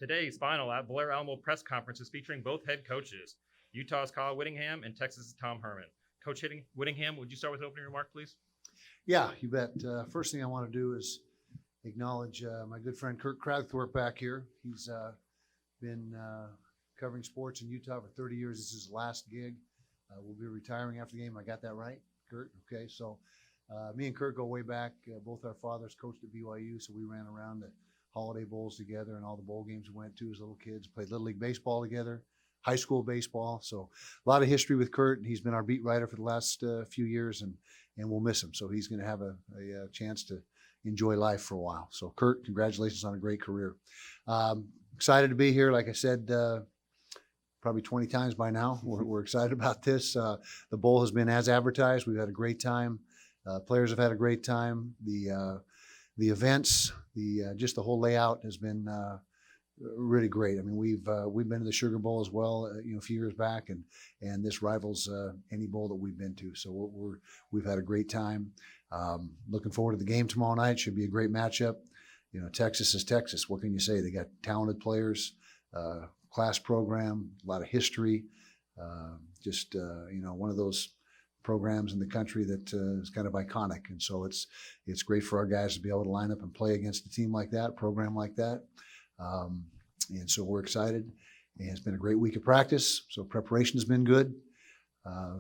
Today's final at Valero Alamo press conference is featuring both head coaches, Utah's Kyle Whittingham and Texas' Tom Herman. Coach Whittingham, would you start with an opening remark, please? Yeah, you bet. First thing I want to do is acknowledge my good friend Kurt Cragthorpe back here. He's been covering sports in Utah for 30 years. This is his last gig. We'll be retiring after the game. I got that right, Kurt? Okay, so me and Kurt go way back. Both our fathers coached at BYU, so we ran around the holiday bowls together and all the bowl games we went to as little kids. Played Little League baseball together, high school baseball. So a lot of history with Kurt, and he's been our beat writer for the last few years, and we'll miss him. So he's going to have a chance to enjoy life for a while. So Kurt, congratulations on a great career. Excited to be here. Like I said, probably 20 times by now. We're excited about this. The bowl has been as advertised. We've had a great time. Players have had a great time. The events, just the whole layout has been really great. I mean, we've been to the Sugar Bowl as well, a few years back, and this rivals any bowl that we've been to. So we've had a great time. Looking forward to the game tomorrow night. Should be a great matchup. Texas is Texas. What can you say? They got talented players, class program, a lot of history. One of those programs in the country that is kind of iconic. And so it's great for our guys to be able to line up and play against a team like that, a program like that. And so we're excited. And it's been a great week of practice. So preparation has been good.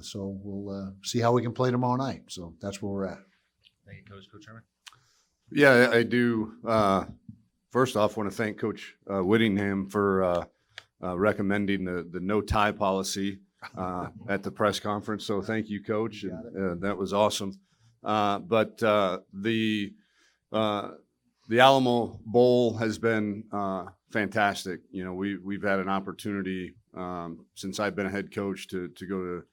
So we'll see how we can play tomorrow night. So that's where we're at. Thank you, Coach. Coach Herman? Yeah, I do. First off, want to thank Coach Whittingham for recommending the no tie policy at the press conference. So thank you, Coach. That was awesome. But the Alamo Bowl has been fantastic. We've had an opportunity since I've been a head coach to go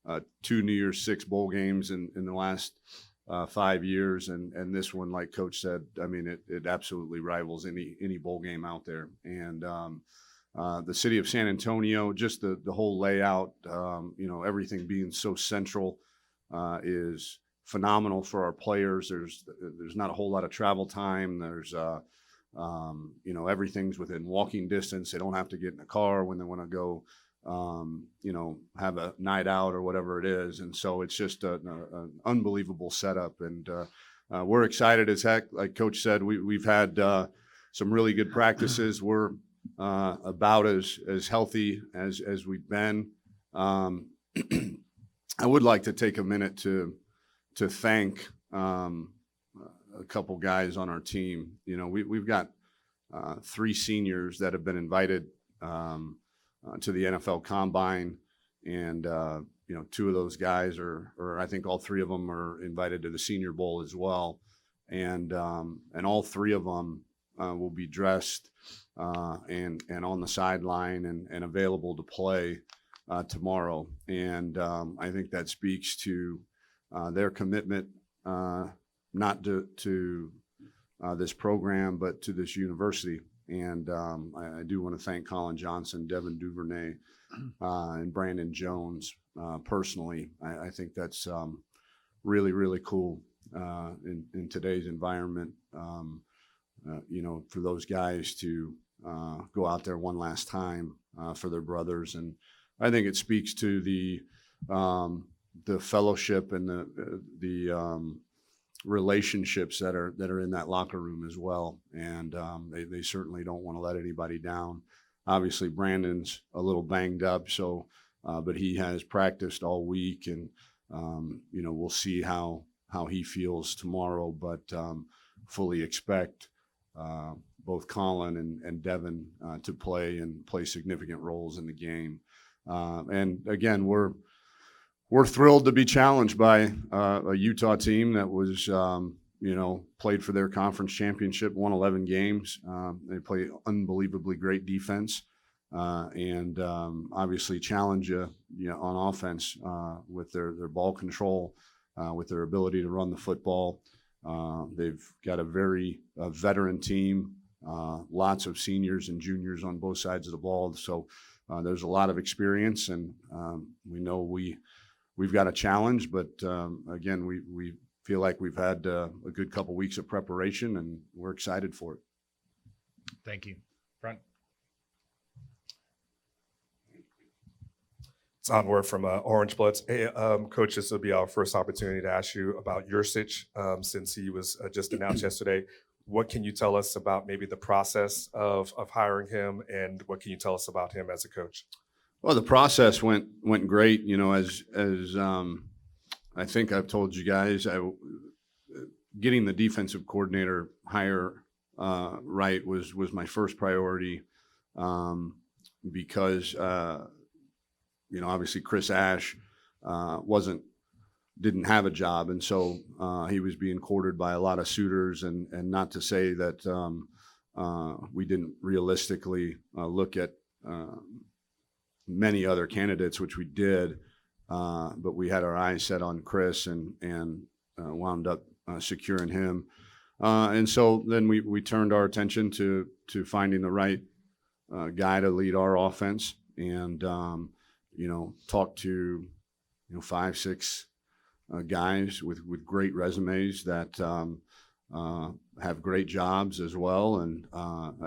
to 2 New Year's Six bowl games in the last 5 years, and this one, like Coach said, I mean, it absolutely rivals any bowl game out there. And the city of San Antonio, just the whole layout, everything being so central is phenomenal for our players. There's not a whole lot of travel time. There's everything's within walking distance. They don't have to get in a car when they want to go have a night out or whatever it is. And so it's just an unbelievable setup. And we're excited as heck. Like Coach said, we've had some really good practices. We're about as healthy as we've been. I would like to take a minute to thank a couple guys on our team. We've got 3 seniors that have been invited to the NFL Combine, and 2 of those guys or I think all 3 of them are invited to the Senior Bowl as well, and all 3 of them will be dressed and on the sideline and available to play tomorrow. And I think that speaks to their commitment not to this program but to this university. And I do want to thank Colin Johnson, Devin Duvernay, and Brandon Jones personally. I think that's really, really cool in today's environment, for those guys to go out there one last time for their brothers. And I think it speaks to the fellowship and the relationships that are in that locker room as well. And they certainly don't want to let anybody down. Obviously, Brandon's a little banged up, so but he has practiced all week, and we'll see how he feels tomorrow. But fully expect both Colin and Devin to play significant roles in the game. And again, we're thrilled to be challenged by a Utah team that was, played for their conference championship, won 11 games. They play unbelievably great defense, and obviously challenge you, on offense with their ball control, with their ability to run the football. They've got a very veteran team, lots of seniors and juniors on both sides of the ball. So there's a lot of experience, and we know we've got a challenge, but again, we feel like we've had a good couple weeks of preparation, and we're excited for it. Thank you. Front. It's Onward from Orange Bloods. Hey, Coach, this will be our first opportunity to ask you about Yursich, since he was just announced yesterday. What can you tell us about maybe the process of hiring him, and what can you tell us about him as a coach? Well, the process went great. You know, as I think I've told you guys, getting the defensive coordinator hire right was my first priority, because you know, obviously Chris Ash didn't have a job, and so he was being courted by a lot of suitors, and not to say that we didn't realistically look at many other candidates, which we did, but we had our eyes set on Chris and wound up securing him, and so then we turned our attention to finding the right guy to lead our offense, and you know, talked to 5, 6 guys with great resumes that have great jobs as well, and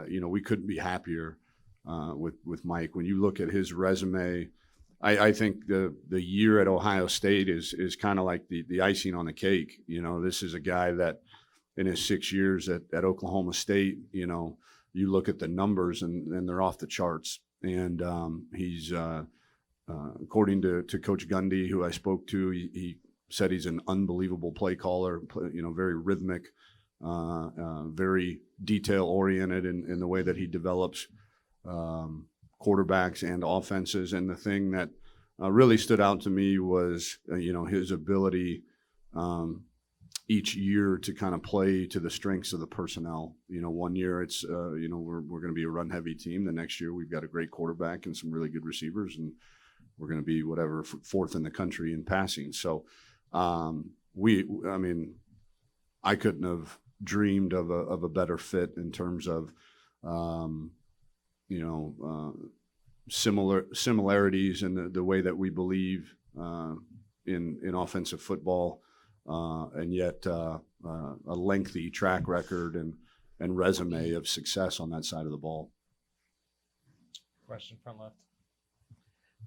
you know, we couldn't be happier with Mike. When you look at his resume, I think the year at Ohio State is kind of like the icing on the cake. You know, this is a guy that in his 6 years at Oklahoma State, you know, you look at the numbers and they're off the charts, and he's according to Coach Gundy, who I spoke to, he said he's an unbelievable play caller, you know, very rhythmic, very detail-oriented in the way that he develops quarterbacks and offenses. And the thing that really stood out to me was, you know, his ability each year to kind of play to the strengths of the personnel. You know, one year it's, you know, we're going to be a run-heavy team. The next year we've got a great quarterback and some really good receivers, and we're going to be whatever, fourth in the country in passing. So I mean, I couldn't have dreamed of a better fit in terms of, you know, similarities in the way that we believe in offensive football, and yet a lengthy track record and resume of success on that side of the ball. Question front left.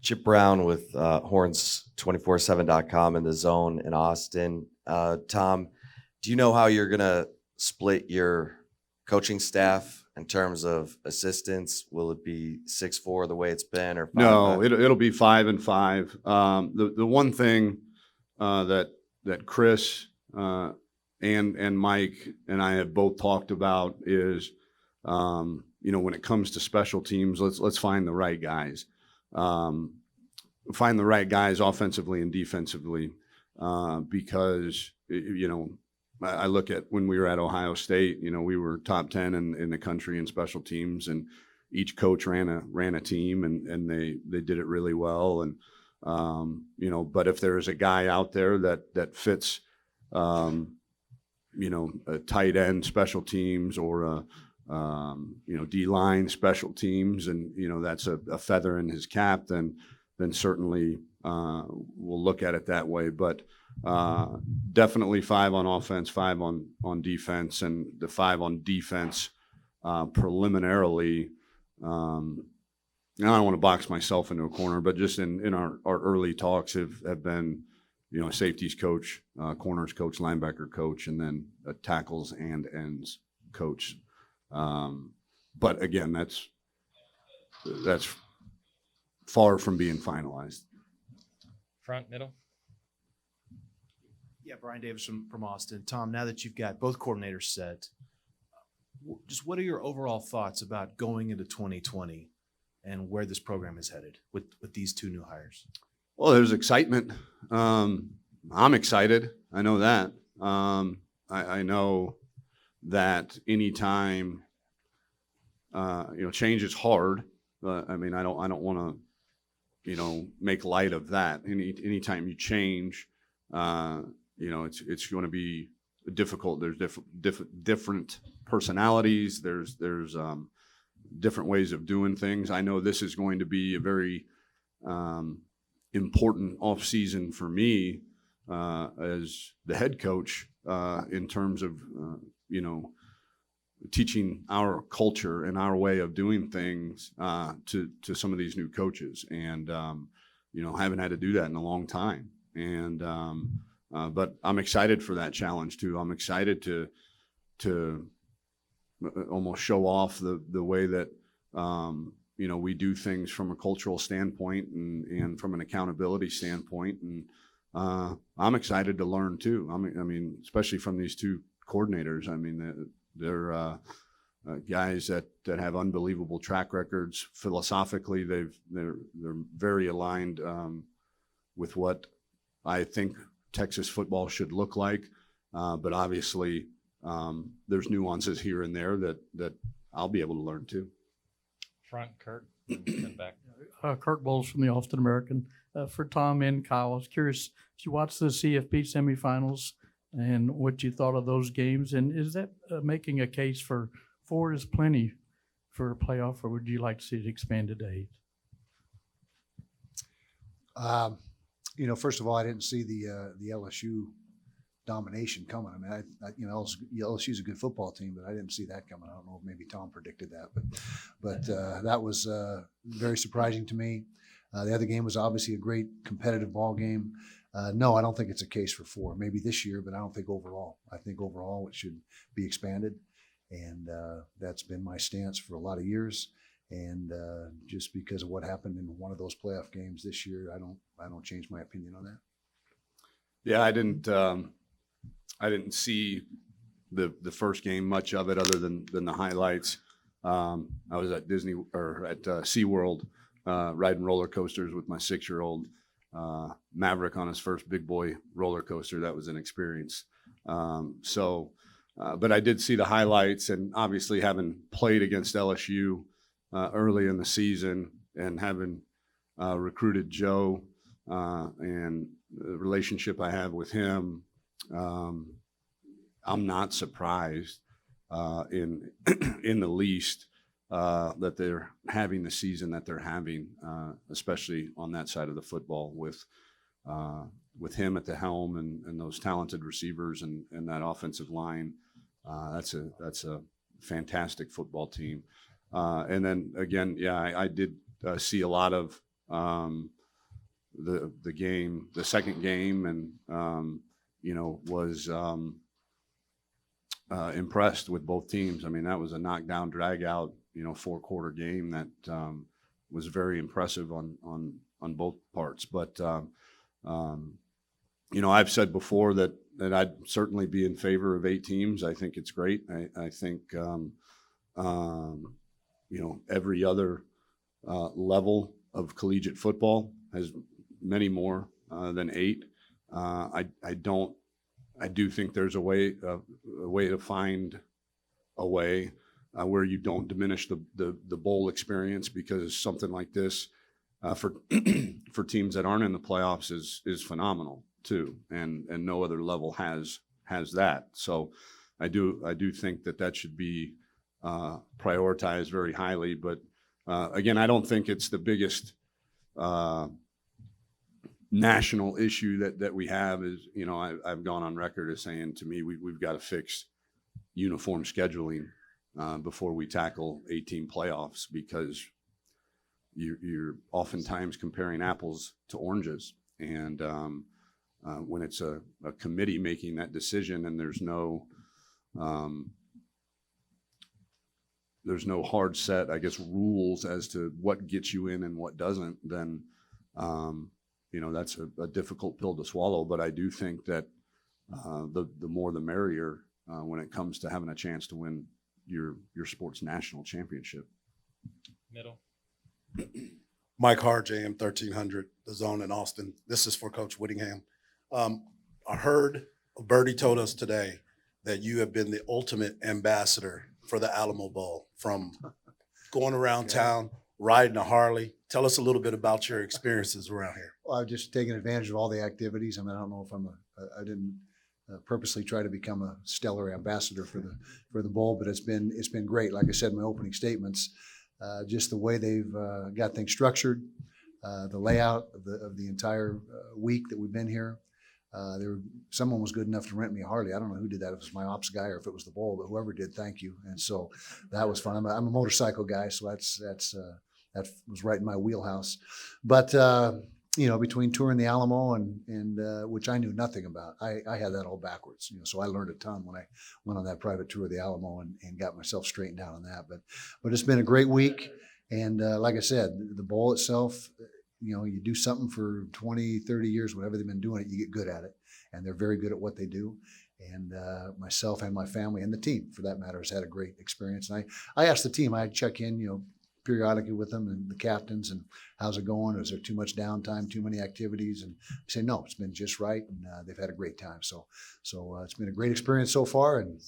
Chip Brown with horns247.com in the zone in Austin. Tom, do you know how you're going to split your coaching staff in terms of assistants? Will it be 6-4 the way it's been, or 5-5? No, it'll be 5 and 5. The one thing that Chris and Mike and I have both talked about is, you know, when it comes to special teams, let's find the right guys. Find the right guys offensively and defensively, because, you know, I look at when we were at Ohio State, you know, we were top 10 in the country in special teams, and each coach ran a team, and they did it really well. And, you know, but if there is a guy out there that fits, you know, a tight end special teams or a, you know, D-line special teams, and, you know, that's a feather in his cap, then certainly we'll look at it that way. But definitely 5 on offense, 5 on defense, and the 5 on defense preliminarily. I don't want to box myself into a corner, but just in our early talks have been, you know, safeties coach, corners coach, linebacker coach, and then a tackles and ends coach. But again, that's far from being finalized. Front, middle. Yeah, Brian Davis from Austin. Tom, now that you've got both coordinators set, just what are your overall thoughts about going into 2020 and where this program is headed with these 2 new hires? Well, there's excitement. I'm excited. I know that. I know that anytime, you know, change is hard. I mean, I don't want to, you know, make light of that. Anytime you change, you know, it's going to be difficult. There's different personalities. There's different ways of doing things. I know this is going to be a very important off season for me as the head coach, in terms of you know, teaching our culture and our way of doing things to some of these new coaches. And haven't had to do that in a long time. And but I'm excited for that challenge too. I'm excited to almost show off the way that we do things from a cultural standpoint and from an accountability standpoint. And I'm excited to learn too. I mean, especially from these two coordinators. I mean, they're guys that have unbelievable track records. Philosophically, they're very aligned with what I think Texas football should look like. But obviously, there's nuances here and there that I'll be able to learn too. Front, Kirk, and then back. Kirk Bowles from the Austin American. For Tom and Kyle, I was curious, did you watch the CFP semifinals and what you thought of those games? And is that making a case for 4 is plenty for a playoff, or would you like to see it expanded to 8? First of all, I didn't see the LSU domination coming. I mean, LSU's a good football team, but I didn't see that coming. I don't know if maybe Tom predicted that, but that was very surprising to me. The other game was obviously a great competitive ball game. No, I don't think it's a case for 4. Maybe this year, but I don't think overall. I think overall it should be expanded, and that's been my stance for a lot of years. And just because of what happened in one of those playoff games this year, I don't change my opinion on that. Yeah, I didn't see the first game, much of it other than the highlights. I was at Disney or at SeaWorld riding roller coasters with my 6-year-old Maverick on his first big boy roller coaster. That was an experience. But I did see the highlights, and obviously having played against LSU early in the season and having recruited Joe and the relationship I have with him, I'm not surprised in the least that they're having the season that they're having, especially on that side of the football with him at the helm and those talented receivers and that offensive line. That's a fantastic football team. And then again, yeah, I did see a lot of the game, the second game, and was impressed with both teams. I mean, that was a knockdown, drag out, 4-quarter game that was very impressive on both parts. But I've said before that I'd certainly be in favor of 8 teams. I think it's great. I think every other level of collegiate football has many more than 8. I do think there's a way to find a way where you don't diminish the bowl experience, because something like this for teams that aren't in the playoffs is phenomenal too, and no other level has that. So I do think that should be prioritized very highly. But again, I don't think it's the biggest national issue that we have. Is I've gone on record as saying, to me, we've got to fix uniform scheduling before we tackle 18 playoffs, because you're oftentimes comparing apples to oranges. And when it's a committee making that decision and there's no hard set, I guess, rules as to what gets you in and what doesn't, then that's a difficult pill to swallow. But I do think that the more the merrier when it comes to having a chance to win your sports national championship. Middle. Mike Harge, AM 1300, The Zone in Austin. This is for Coach Whittingham. I heard Birdie told us today that you have been the ultimate ambassador for the Alamo Bowl, from going around town, riding a Harley. Tell us a little bit about your experiences around here. Well, I've just taken advantage of all the activities. I mean, I don't know if I didn't purposely try to become a stellar ambassador for the bowl, but it's been great. Like I said in my opening statements, just the way they've got things structured, the layout of the entire week that we've been here. Someone was good enough to rent me a Harley. I don't know who did that. If it was my ops guy or if it was the bowl, but whoever did, thank you. And so that was fun. I'm a motorcycle guy, so that was right in my wheelhouse. But between touring the Alamo and which I knew nothing about. I had that all backwards, so I learned a ton when I went on that private tour of the Alamo and got myself straightened out on that. But it's been a great week. And like I said, the bowl itself, you do something for 20, 30 years, whatever they've been doing it, you get good at it. And they're very good at what they do. And myself and my family and the team, for that matter, has had a great experience. And I asked the team, I check in, periodically with them and the captains, and how's it going? Is there too much downtime, too many activities? And they say, no, it's been just right. And they've had a great time. So it's been a great experience so far. And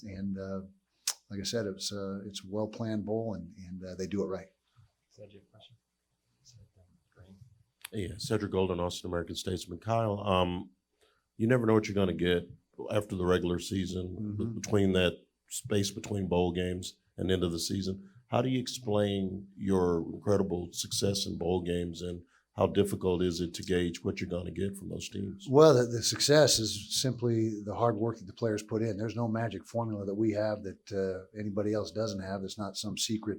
like I said, it's a well-planned bowl and they do it right. Yeah, Cedric Golden, Austin American Statesman. Kyle, you never know what you're going to get after the regular season, between that space between bowl games and end of the season. How do you explain your incredible success in bowl games, and how difficult is it to gauge what you're going to get from those teams? Well, the success is simply the hard work that the players put in. There's no magic formula that we have that anybody else doesn't have. It's not some secret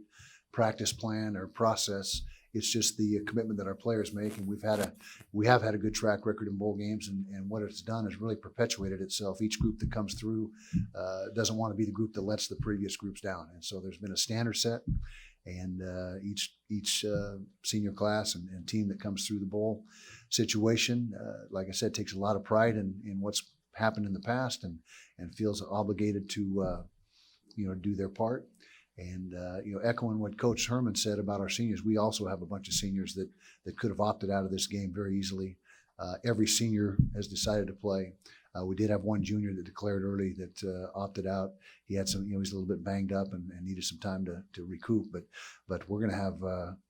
practice plan or process. It's just the commitment that our players make, and we have had a good track record in bowl games, and what it's done is really perpetuated itself. Each group that comes through doesn't want to be the group that lets the previous groups down, and so there's been a standard set, and each senior class and team that comes through the bowl situation, like I said, takes a lot of pride in what's happened in the past, and feels obligated to do their part. And echoing what Coach Herman said about our seniors, we also have a bunch of seniors that could have opted out of this game very easily. Every senior has decided to play. We did have one junior that declared early that opted out. He had some, he's a little bit banged up and needed some time to recoup. But we're going to have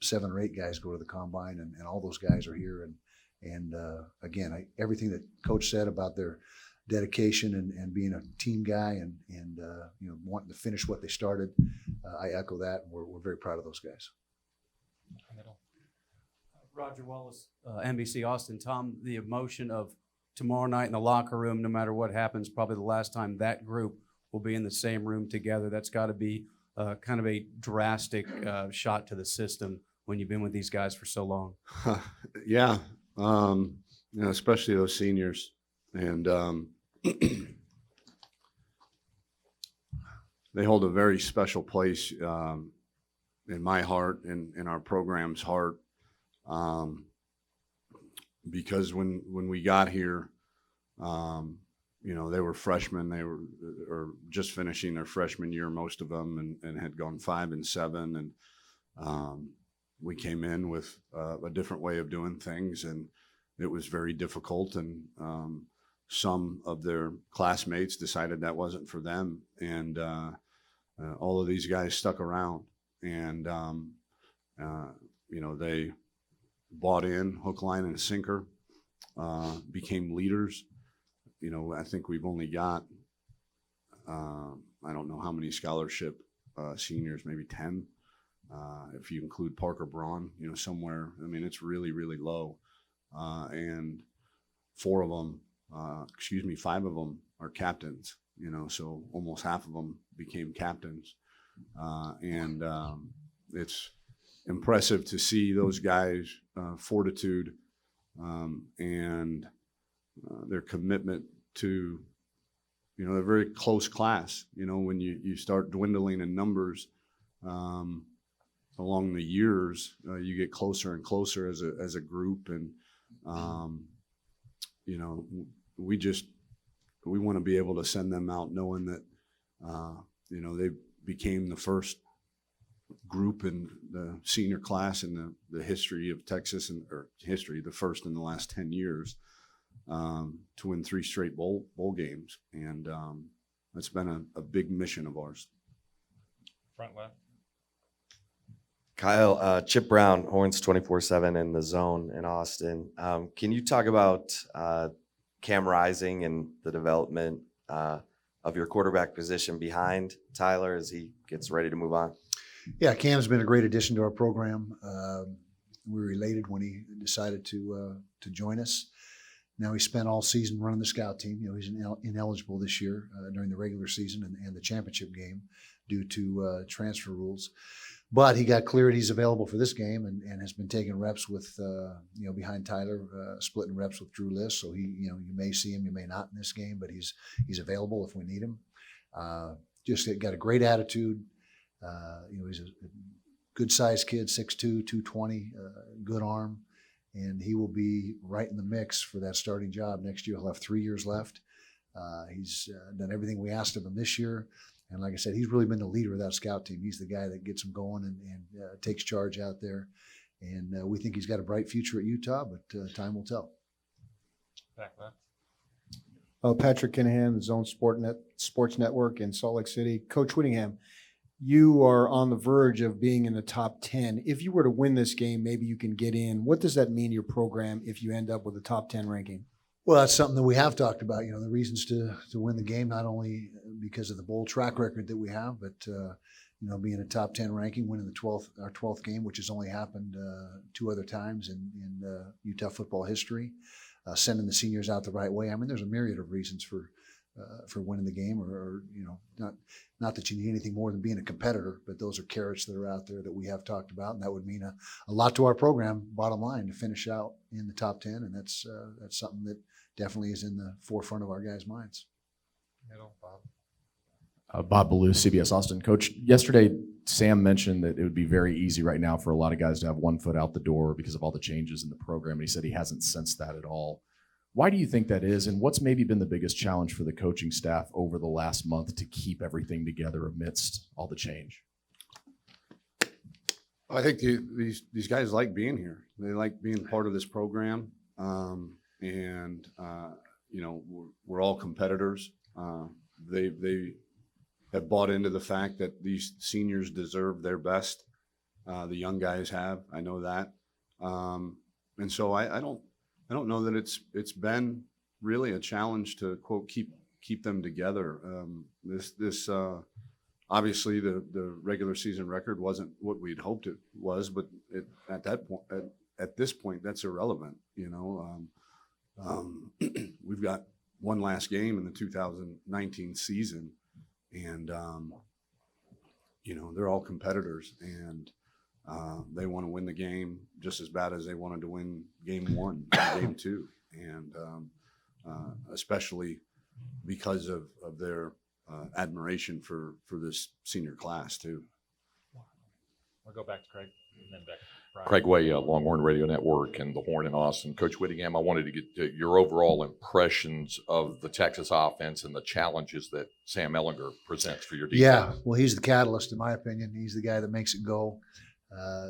7 or 8 guys go to the combine, and all those guys are here. And again, everything that Coach said about their dedication and being a team guy and wanting to finish what they started, I echo that. And we're very proud of those guys. Roger Wallace, NBC Austin. Tom, the emotion of tomorrow night in the locker room, no matter what happens, probably the last time that group will be in the same room together. That's got to be kind of a drastic shot to the system when you've been with these guys for so long. Yeah, especially those seniors. And they hold a very special place in my heart and in our program's heart, because when we got here, they were freshmen. They were just finishing their freshman year, most of them, and had gone 5 and 7. And we came in with a different way of doing things, and it was very difficult. And some of their classmates decided that wasn't for them, and all of these guys stuck around, and they bought in hook, line, and sinker, became leaders. I think we've only got I don't know how many scholarship seniors, maybe 10, if you include Parker Braun, somewhere. I mean, it's really, really low, and 5 of them are captains, so almost half of them became captains. And it's impressive to see those guys' fortitude and their commitment to, a very close class. When you start dwindling in numbers along the years, you get closer and closer as a group. And, we want to be able to send them out knowing that, they became the first group in the senior class in the history of Texas, the first in the last 10 years to win 3 straight bowl games. And that's been a big mission of ours. Front left. Kyle, Chip Brown, Horns 24/7 in the Zone in Austin. Can you talk about Cam Rising and the development of your quarterback position behind Tyler as he gets ready to move on? Yeah, Cam's been a great addition to our program. We were elated when he decided to join us. Now he spent all season running the scout team. He's ineligible this year during the regular season and the championship game due to transfer rules. but he got cleared. He's available for this game and has been taking reps with, behind Tyler, splitting reps with Drew List. So you may see him, you may not in this game, but he's available if we need him. Just got a great attitude. He's a good sized kid, 6'2", 220, good arm, and he will be right in the mix for that starting job next year. He'll have 3 years left. He's done everything we asked of him this year. And like I said, he's really been the leader of that scout team. He's the guy that gets them going and takes charge out there. And we think he's got a bright future at Utah, but time will tell. Back left. Patrick Kinahan, the Zone Sports Network in Salt Lake City. Coach Whittingham, you are on the verge of being in the top 10. If you were to win this game, maybe you can get in. What does that mean to your program if you end up with a top 10 ranking? Well, that's something that we have talked about, the reasons to win the game, not only because of the bold track record that we have, but, being a top 10 ranking, winning our 12th game, which has only happened 2 other times in Utah football history, sending the seniors out the right way. I mean, there's a myriad of reasons for winning the game or not that you need anything more than being a competitor, but those are carrots that are out there that we have talked about. And that would mean a lot to our program, bottom line, to finish out in the top 10. And that's something that definitely is in the forefront of our guys' minds. Middle, Bob. Bob Ballou, CBS Austin. Coach, yesterday Sam mentioned that it would be very easy right now for a lot of guys to have one foot out the door because of all the changes in the program. And he said he hasn't sensed that at all. Why do you think that is? And what's maybe been the biggest challenge for the coaching staff over the last month to keep everything together amidst all the change? I think these guys like being here. They like being part of this program. We're all competitors. They have bought into the fact that these seniors deserve their best. The young guys have, I know that. And so I don't know that it's been really a challenge to quote keep them together. This obviously the regular season record wasn't what we'd hoped it was, but at this point that's irrelevant. We've got one last game in the 2019 season, and they're all competitors, and they want to win the game just as bad as they wanted to win game 1, game 2, and especially because of their admiration for this senior class too. We'll go back to Craig and then back to Brian. Craig Way, Longhorn Radio Network and the Horn in Austin. Coach Whittingham, I wanted to get your overall impressions of the Texas offense and the challenges that Sam Ehlinger presents for your defense. Yeah, well, he's the catalyst, in my opinion. He's the guy that makes it go.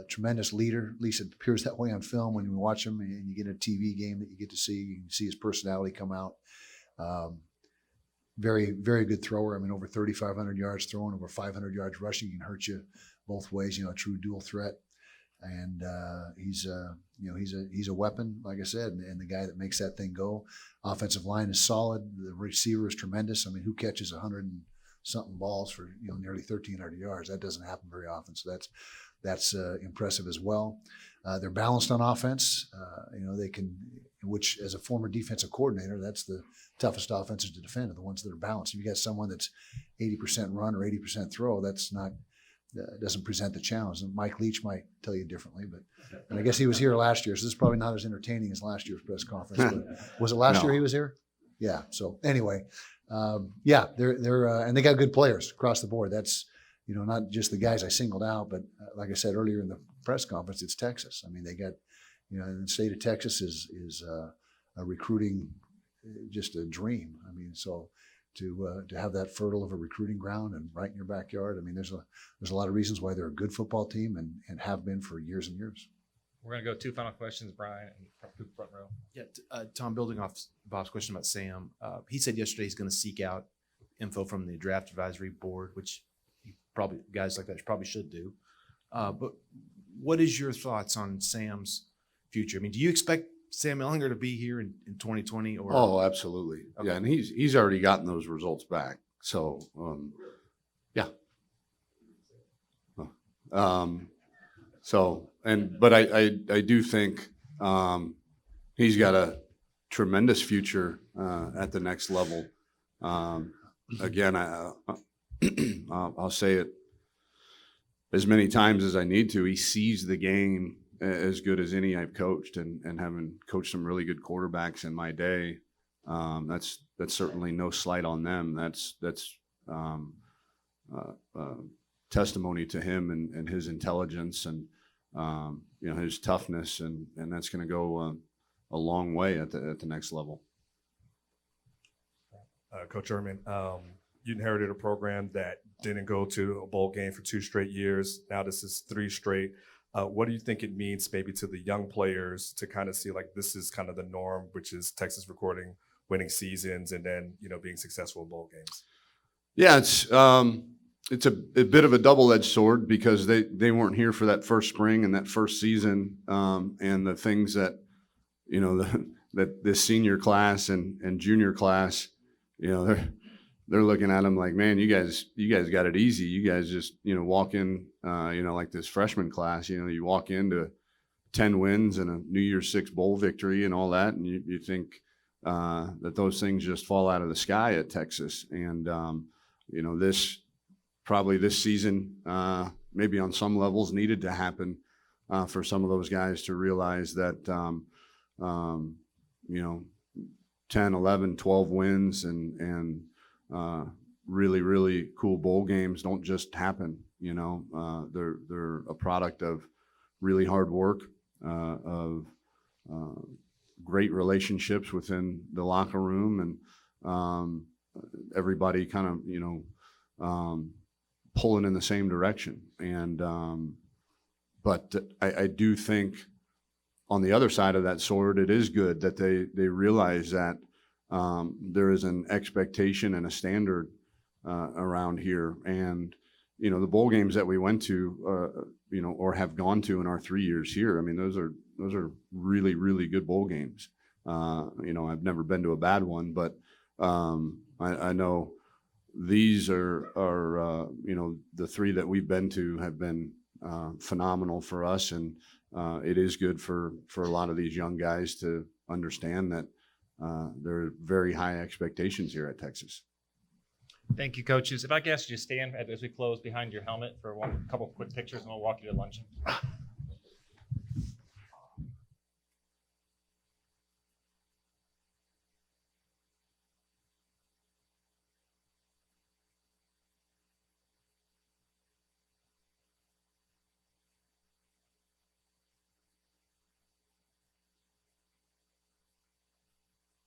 Tremendous leader. At least it appears that way on film when you watch him and you get a TV game that you get to see. You can see his personality come out. Very, very good thrower. I mean, over 3,500 yards throwing, over 500 yards rushing. He can hurt you both ways. A true dual threat. And he's a weapon, like I said, and the guy that makes that thing go. Offensive line is solid. The receiver is tremendous. I mean, who catches 100 and something balls for nearly 1,300 yards? That doesn't happen very often. So that's impressive as well. They're balanced on offense. They can, which as a former defensive coordinator, that's the toughest offenses to defend are the ones that are balanced. If you got someone that's 80% run or 80% throw, doesn't present the challenge. And Mike Leach might tell you differently, and I guess he was here last year, so this is probably not as entertaining as last year's press conference. But was it last year he was here? Yeah. So anyway, they're and they got good players across the board. That's not just the guys I singled out, but like I said earlier in the press conference, it's Texas. I mean, they got the state of Texas is a recruiting just a dream. I mean, so. To have that fertile of a recruiting ground and right in your backyard. I mean, there's a lot of reasons why they're a good football team and have been for years and years. We're going to go 2 final questions, Brian, and front row. Yeah, Tom, building off Bob's question about Sam, he said yesterday he's going to seek out info from the draft advisory board, which guys like that probably should do. But what is your thoughts on Sam's future? I mean, do you expect Sam Ehlinger to be here in 2020? Or Oh, absolutely. Okay. Yeah, and he's already gotten those results back. So, yeah. But I do think he's got a tremendous future at the next level. Again, I'll say it as many times as I need to. He sees the game as good as any I've coached, and having coached some really good quarterbacks in my day, that's certainly no slight on them. That's testimony to him and his intelligence and his toughness, and that's going to go a long way at the next level. Coach Herman, you inherited a program that didn't go to a bowl game for 2 straight years. Now this is 3 straight. What do you think it means maybe to the young players to kind of see like this is kind of the norm, which is Texas recording winning seasons and then, being successful in bowl games? Yeah, It's a bit of a double-edged sword because they weren't here for that first spring and that first season, and the things that that this senior class and junior class, they're looking at them like, man, you guys got it easy. You guys just walk in, like this freshman class, you walk into 10 wins and a New Year's Six bowl victory and all that, and you think that those things just fall out of the sky at Texas, and this season, maybe on some levels needed to happen for some of those guys to realize that, 10, 11, 12 wins and really, really cool bowl games don't just happen. They're a product of really hard work, of great relationships within the locker room, and everybody kind of, pulling in the same direction. And but I do think on the other side of that sword, it is good that they realize that there is an expectation and a standard around here. And the bowl games that we went to, or have gone to in our 3 years here, I mean, those are really, really good bowl games. I've never been to a bad one, but I know these are the 3 that we've been to have been phenomenal for us, and it is good for a lot of these young guys to understand that there are very high expectations here at Texas. Thank you, coaches. If I could ask you to stand as we close behind your helmet for a couple quick pictures, and we'll walk you to luncheon.